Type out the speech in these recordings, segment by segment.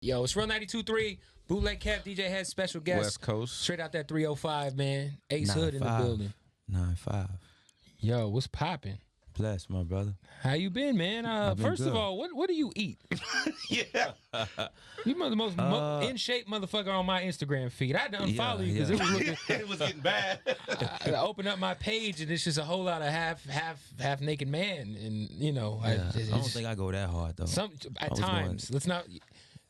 Yo, it's Real 92.3, Bootleg Cap, DJ Head, special guest. West Coast. Straight out that 305, man. Ace Hood in the building. 9-5. Yo, what's popping? Bless, my brother. How you been, man? First good. of all, what do you eat? Yeah. You the most in shape motherfucker on my Instagram feed. I had to unfollow you because it was looking. It was getting bad. I opened up my page and it's just a whole lot of half naked man, and you know, I don't think I go that hard though. At times. Let's not.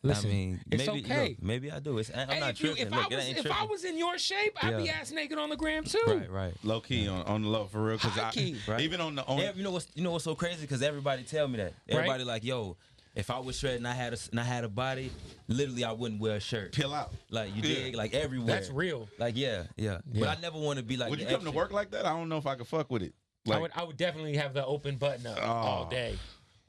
Listen, I mean, it's maybe, okay. Look, maybe I do. I'm not tripping. If I was in your shape, I'd be ass naked on the gram too. Right. Low key on the low for real. High key. Right. Even on the you know what's so crazy? Because everybody tell me that. Everybody like, yo, if I was shredded and I had a body, literally I wouldn't wear a shirt. Peel out. Like you dig? Like everywhere. That's real. Like yeah. But I never want to be like. Would you come to work like that? I don't know if I could fuck with it. Like, I would definitely have the open button up all day.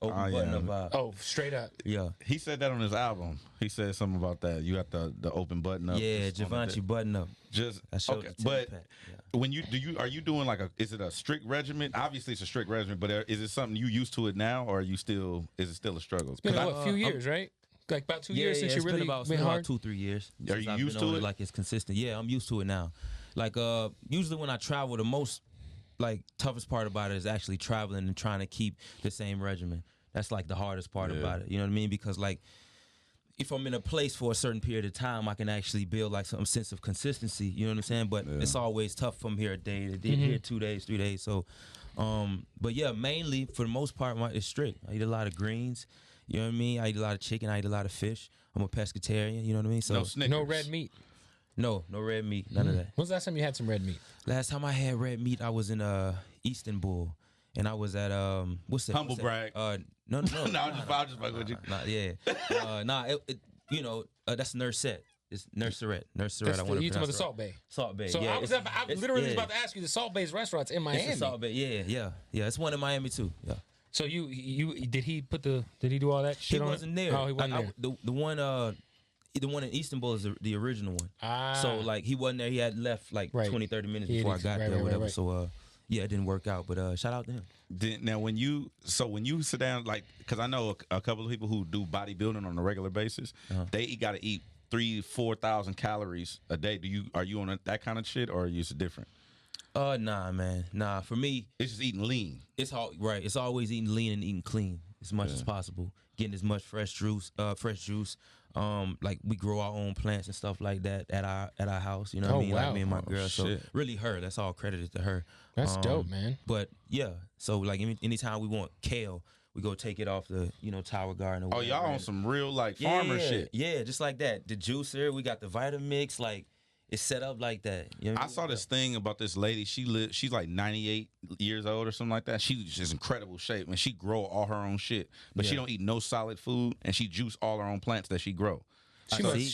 Open button up. Oh, straight up. Yeah. he said that on his album. He said something about that. You got the open button up. Yeah, Givenchy button up. Just I showed okay, the but pack. Yeah. when are you doing is it a strict regimen? Obviously, it's a strict regimen, but is it something you used to it now, or is it still a struggle? It's been a few years, right? Like about 2 years since you really been been hard. About 2-3 years. Are you used to it? Like it's consistent. Yeah, I'm used to it now. Like usually when I travel, the most toughest part about it is actually traveling and trying to keep the same regimen. That's like the hardest part about it. You know what I mean? Because like if I'm in a place for a certain period of time, I can actually build like some sense of consistency. You know what I'm saying? But it's always tough from here a day to here 2 days, 3 days. So, but yeah, mainly for the most part, it's strict. I eat a lot of greens. You know what I mean? I eat a lot of chicken. I eat a lot of fish. I'm a pescatarian. You know what I mean? So No Snickers. No red meat. No red meat. None of that. When's the last time you had some red meat? Last time I had red meat, I was in Istanbul. And I was at what's that? Humble brag. No. No, I'm just fucking with you. That's Nurset. It's Nurserat. You talking about the Salt Bay? Salt Bay. So yeah, I literally was about to ask you the Salt Bay's restaurants in Miami. It's the Salt Bay. Yeah. It's one in Miami too. Yeah. So did he do all that shit? He wasn't there. Oh, he wasn't there. The one in Istanbul is the original one. So like he wasn't there. He had left like 20-30 minutes before I got there or whatever. Right. So yeah, it didn't work out, but shout out to him. Now, when you sit down, because I know a couple of people who do bodybuilding on a regular basis, they got to eat 3,000-4,000 calories a day. Are you on that kind of shit, or are you different? Nah, man. Nah, for me, it's just eating lean. It's right. It's always eating lean and eating clean as much as possible. Getting as much fresh juice. Like we grow our own plants and stuff like that at our house. You know what I mean? Wow. Like me and my girl. Shit. So really her. That's all credited to her. That's dope, man. But yeah. So like anytime we want kale, we go take it off the Tower Garden. Or y'all on some real farmer shit. Yeah, just like that. The juicer. We got the Vitamix. Like. It's set up like that. You know I saw this thing about this lady. She's like 98 years old or something like that. She's just incredible shape, and she grow all her own shit. But she don't eat no solid food, and she juice all her own plants that she grow.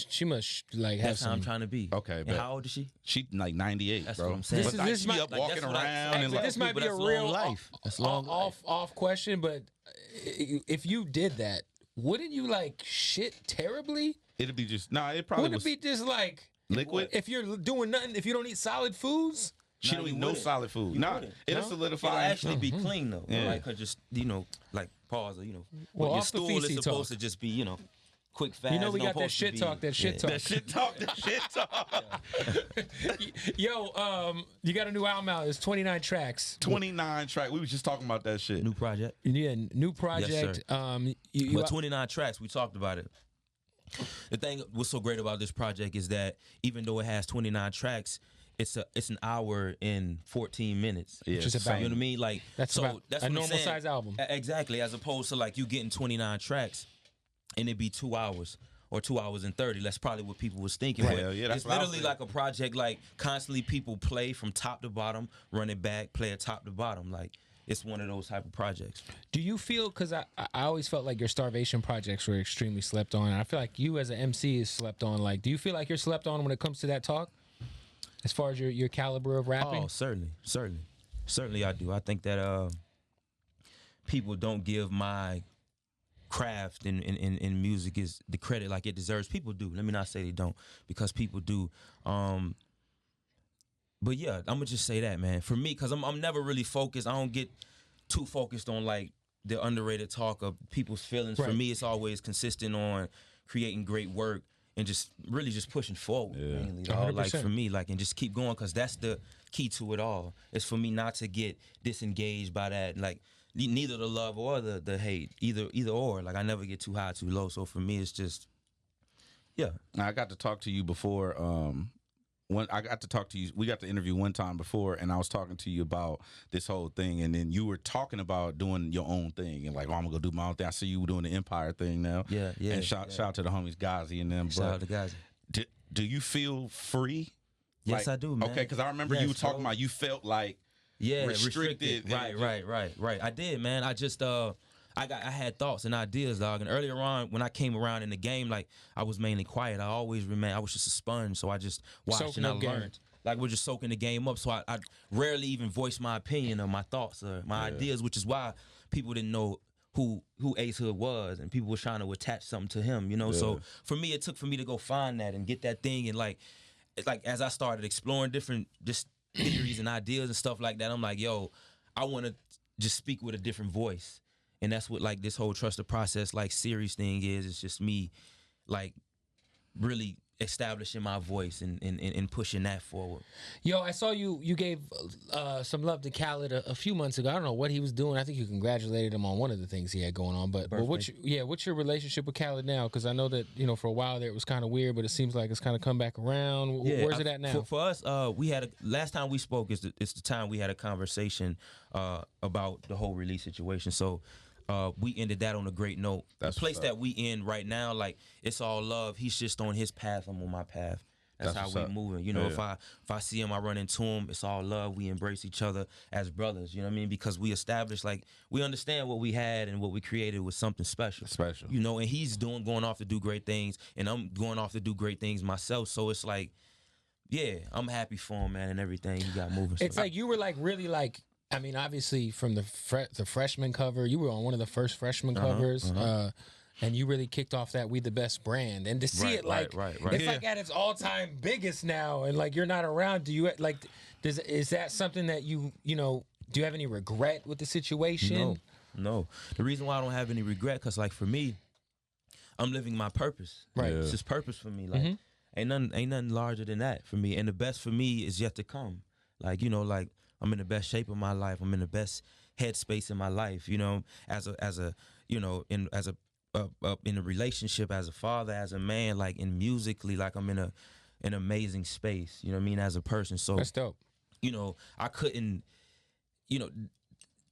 She must like have That's some. how I'm trying to be. Okay, and how old is she? She like 98. That's bro. what I'm saying. She up walking around and this might be a real life. That's long off question, but if you did that, wouldn't you like shit terribly? It'd be just it probably wouldn't it be just like. Liquid? If you're doing nothing, if you don't eat solid foods, she don't eat no solid food. It'll solidify. It'll actually be clean though. Yeah. Like, cause just like pause or well, your stool is supposed to just be quick, fast. We got that shit talk. That shit talk. Yo, you got a new album out. It's 29 tracks. 29 tracks. We was just talking about that shit. New project. Yeah, new project. Yes, but 29 tracks. We talked about it. The thing what's so great about this project is that even though it has 29 tracks, it's an hour and 14 minutes. Yeah, just about, you know what I mean? Like that's a normal size album. Exactly, as opposed to like you getting 29 tracks and it'd be 2 hours or 2 hours and 30. That's probably what people was thinking. Right. Yeah, that's it's literally like a project like constantly people play from top to bottom, run it back, play it top to bottom. Like it's one of those type of projects. Do you feel, because I always felt like your Starvation projects were extremely slept on, and I feel like you as an MC is slept on. Like, do you feel like you're slept on when it comes to that talk? As far as your caliber of rapping? Oh, certainly I do. I think that people don't give my craft in music is the credit like it deserves. People do. Let me not say they don't, because people do. But yeah, I'm gonna just say that, man. For me, because I'm never really focused. I don't get too focused on like the underrated talk of people's feelings. Right. For me, it's always consistent on creating great work and just really just pushing forward. Yeah. Mainly, dog. Like 100%. for me, like, and just keep going, because that's the key to it all. It's for me not to get disengaged by that, like neither the love or the hate, either or. Like I never get too high, too low. So for me, it's just, yeah. Now, I got to talk to you before. When I got to talk to you, we got to interview one time before, and I was talking to you about this whole thing, and then you were talking about doing your own thing, and like, oh, I'm gonna go do my own thing. I see you doing the Empire thing now. Yeah. And shout out to the homies Ghazi and them. Shout out to guys. Do you feel free? Yes, Like, I do, man. Okay, because I remember you were talking about you felt like restricted. Right. I did, man. I just I had thoughts and ideas, dog. And earlier on, when I came around in the game, like I was mainly quiet. I always remained. I was just a sponge, so I just watched Soaking and I up game. learned. Like we're just soaking the game up. So I rarely even voiced my opinion or my thoughts or my ideas, which is why people didn't know who Ace Hood was, and people were trying to attach something to him, you know. Yeah. So for me, it took for me to go find that and get that thing, and like as I started exploring different just theories and ideas and stuff like that, I'm like, yo, I want to just speak with a different voice. And that's what like this whole Trust the Process like series thing is. It's just me like really establishing my voice and pushing that forward. Yo, I saw you gave some love to Khaled a few months ago. I don't know what he was doing. I think you congratulated him on one of the things he had going on. But what's your relationship with Khaled now? Because I know that, you know, for a while there it was kind of weird, but it seems like it's kind of come back around. Where's it at now? For us, we had last time we spoke is the time we had a conversation about the whole release situation. So we ended that on a great note. That's the place what's up. that we in right now, like it's all love. He's just on his path. I'm on my path. That's how what's we up. moving. You know, Yeah. if I see him, I run into him. It's all love. We embrace each other as brothers. You know what I mean? Because we established, like, we understand what we had and what we created was something special. Special. You know, and he's going off to do great things, and I'm going off to do great things myself. So it's like, yeah, I'm happy for him, man, and everything he got moving. It's like you were like really like, I mean, obviously from the freshman cover, you were on one of the first freshman covers, and you really kicked off that We the Best brand. And to see it like, it's like at its all-time biggest now, and like you're not around. Do you like, is that something that you know, do you have any regret with the situation? No. The reason why I don't have any regret, because like for me, I'm living my purpose. Right. It's just purpose for me. Like ain't nothing larger than that for me. And the best for me is yet to come. Like, you know, like I'm in the best shape of my life. I'm in the best headspace in my life. You know, as a you know, in a relationship, as a father, as a man, like in musically, like I'm in an amazing space. You know what I mean? As a person. So That's dope. you know, I couldn't, you know,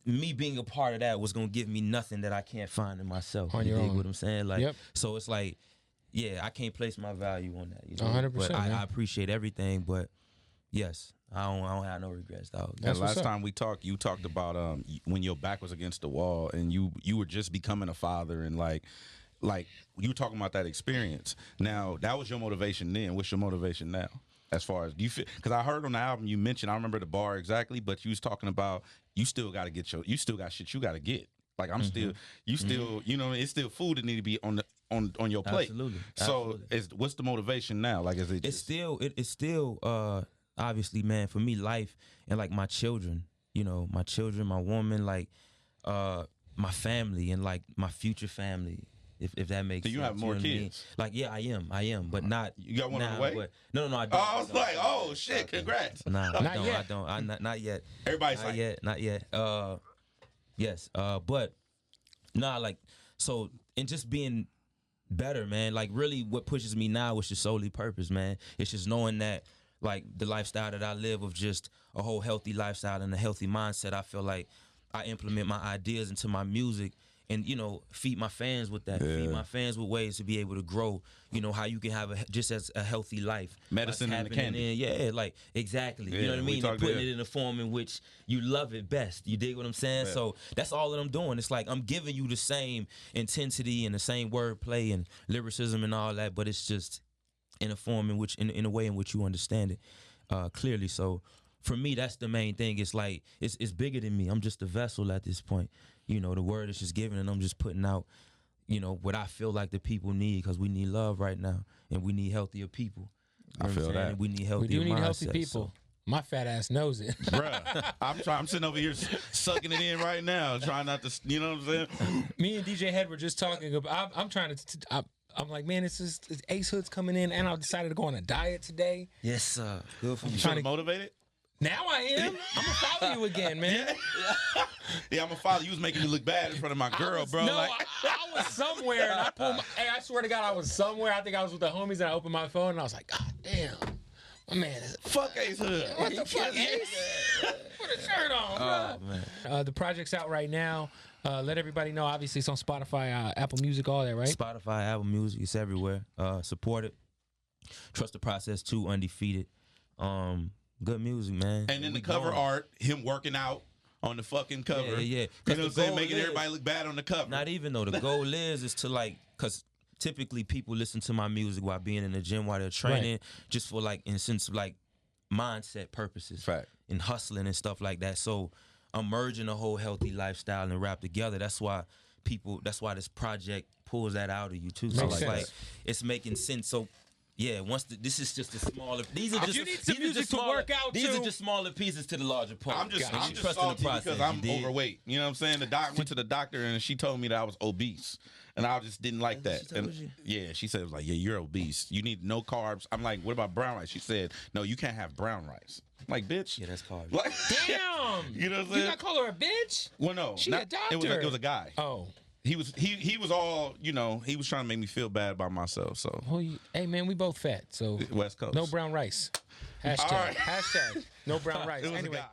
me being a part of that was gonna give me nothing that I can't find in myself. On You your dig own. what I'm saying? Like, Yep. so it's like, yeah, I can't place my value on that. You know, 100%, But man. I appreciate everything, but yes, I don't have no regrets, dog. That's And what's last up. time we talked, you talked about when your back was against the wall and you were just becoming a father, and like you were talking about that experience. Now that was your motivation then. What's your motivation now? As far as, do you feel? Because I heard on the album you mentioned, I don't remember the bar exactly, but you was talking about you still got shit you got to get. Like I'm still, you still, you know, it's still food that need to be on your plate. Absolutely. So what's the motivation now? Like, is it? It's still obviously, man, for me, life and like my children, you know, my woman, like my family and like my future family. If that makes Do you sense. have more know what I mean? kids? Like, yeah, I am, but not. You got one on now, the way? But, no, I don't. Oh, I was like, oh shit, congrats. Nah, Not I yet. don't. Not yet. Everybody's Not like, yet. Not yet. Yes. But nah, like, so, and just being better, man. Like, really, what pushes me now is just solely purpose, man. It's just knowing that, like, the lifestyle that I live of just a whole healthy lifestyle and a healthy mindset. I feel like I implement my ideas into my music. And, you know, feed my fans with that. Yeah. Feed my fans with ways to be able to grow. You know, how you can have just as a healthy life. Medicine What's and the happening candy. yeah, like, exactly. Yeah, you know what I we mean? And talked putting there. it in a form in which you love it best. You dig what I'm saying? Yeah. So that's all that I'm doing. It's like I'm giving you the same intensity and the same wordplay and lyricism and all that, but it's just in a form in which, in a way in which you understand it clearly. So for me, that's the main thing. It's like, it's bigger than me. I'm just a vessel at this point. You know, the word is just given, and I'm just putting out, you know, what I feel like the people need, because we need love right now, and we need healthier people. You know I what feel I'm saying? that. And we need We healthier do need healthy mindsets, people. so. My fat ass knows it. bruh, I'm sitting over here sucking it in right now, trying not to, you know what I'm saying? Me and DJ Head were just talking about. I'm trying to. I'm like, man, it's Ace Hood's coming in, and I decided to go on a diet today. Yes, sir. Good for you. Trying to motivate it? Now I am. I'm gonna follow you again, man. Yeah, I'm gonna follow you. Was making me look bad in front of my girl, bro. No, I was somewhere, and I pulled. Hey, I swear to God, I was somewhere. I think I was with the homies, and I opened my phone, and I was like, God damn, my man is fuck Ace Hood. What the fuck, Ace? Put a shirt on, bro. Oh, man. The project's out right now. Let everybody know. Obviously, it's on Spotify, Apple Music, all that, right? Spotify, Apple Music, it's everywhere. Support it. Trust the process too. Undefeated. Good music, man. And then the cover art, him working out on the fucking cover. Yeah. You know what I'm saying? Making everybody look bad on the cover. Not even though. The goal is to like, because typically people listen to my music while being in the gym, while they're training, just for like, in a sense of like mindset purposes. Right. And hustling and stuff like that. So I'm merging a whole healthy lifestyle and rap together. That's why this project pulls that out of you too. So Makes sense. like, it's making sense. So yeah, this is just a smaller. These are just you need some these are music just to smaller, work out These too. are just smaller pieces to the larger part. I'm just trusting salty the process, because I'm you dig? overweight. You know what I'm saying? The doc went to the doctor and she told me that I was obese. And I just didn't like that. She told you? Yeah, she said, it was like, yeah, you're obese. You need no carbs. I'm like, what about brown rice? She said, no, you can't have brown rice. I'm like, bitch. Yeah, that's carbs. Like, Damn. you know what I'm saying? You not call her a bitch? Well, no. She a doctor. It was a guy. Oh. He was all, you know, he was trying to make me feel bad about myself. So Hey man, we both fat, so West Coast. no brown rice. Hashtag. All right. Hashtag no brown rice. It was Anyway. a guy.